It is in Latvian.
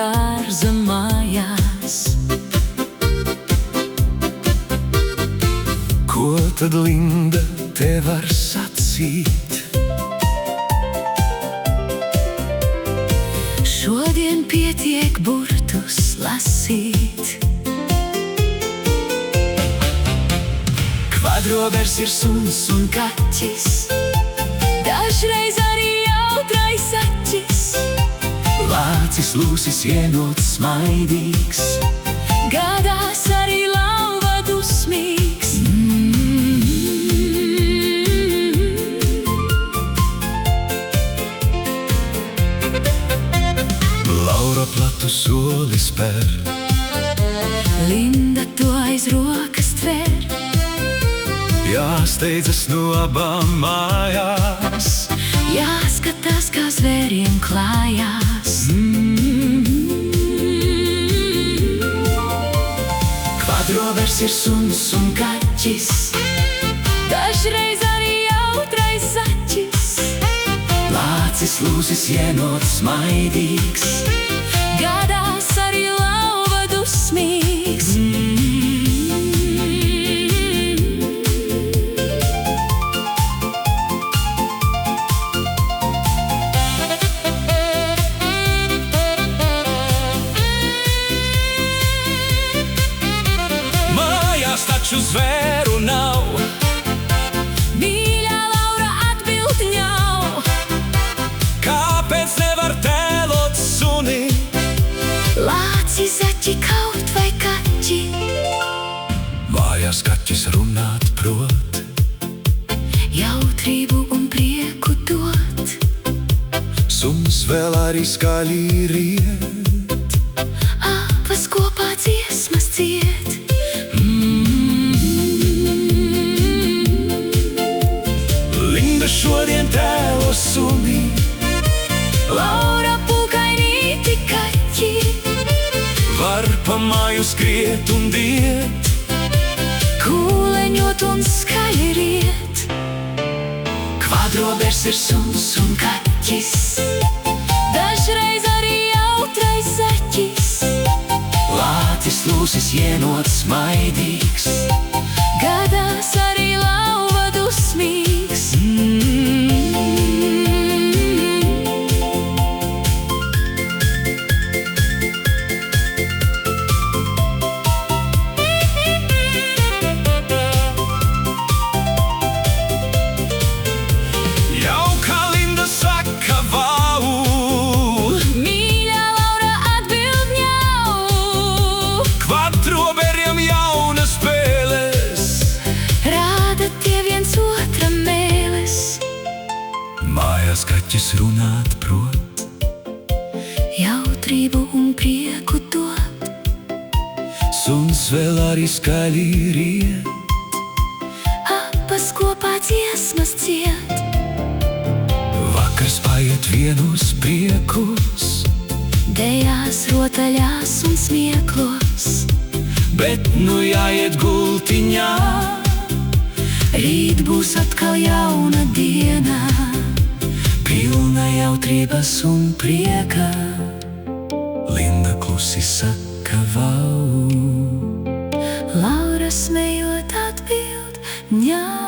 dārza mājās. Ko tad, Linda, te var sacīt? Šodien pietiek burtus lasīt. Kvadrobers ir suns un kaķis, dažreiz arī jautrais aķis. Lācis, lūsis, ienots, smaidīgs, Gādās arī lauva dusmīgs. Laura platu soli spēr, Linda to aiz rokas tver. jāsteidzas no abām mājās. Jāskatās, kā zvēriem klājās. Kvadrobers ir suns un kaķis, dažreiz arī jautrais aķis. Lācis, lūsis, ienots, smaidīgs, Gādās arī lauva dusmīgs. mājās taču zvēru nav. Mīļā Laura atbild ņau. Kāpēc nevar tēlot suni? Lāci, zaķi, kaut vai kaķi. Mājās kaķis runāt prot, Jautrību un prieku dot. suns vēl arī skaļi riet. Abas kopā dziesmas dzied. Linda šodien tēlo suni, Laura pūkainīti kaķi. var pa māju skriet un diet. Kūleņot un skaļi riet. Kvadrobers ir suns un kaķis, dažreiz arī jautrais aķis. Lācis, lūsis, ienots, smaidīgs, Gādās arī lauva dusmīgs. Jauka Linda saka vau, Mīļā Laura atbild ņau. kvadroberiem jaunas spēles. Rāda tie viens otram mēles. Mājās kaķis runāt prot, Jautrību un prieku dot. suns vēl arī skaļi riet. Abas kopā dziesmas dzied. Vakars paiet vienos priekus, Dejās, rotaļās un smieklos. bet nu jāiet gultiņā. Rīt būs atkal jauna diena, Pilna jautrības un prieka. Linda klusi saka vau, Laura smejot atbild ņau.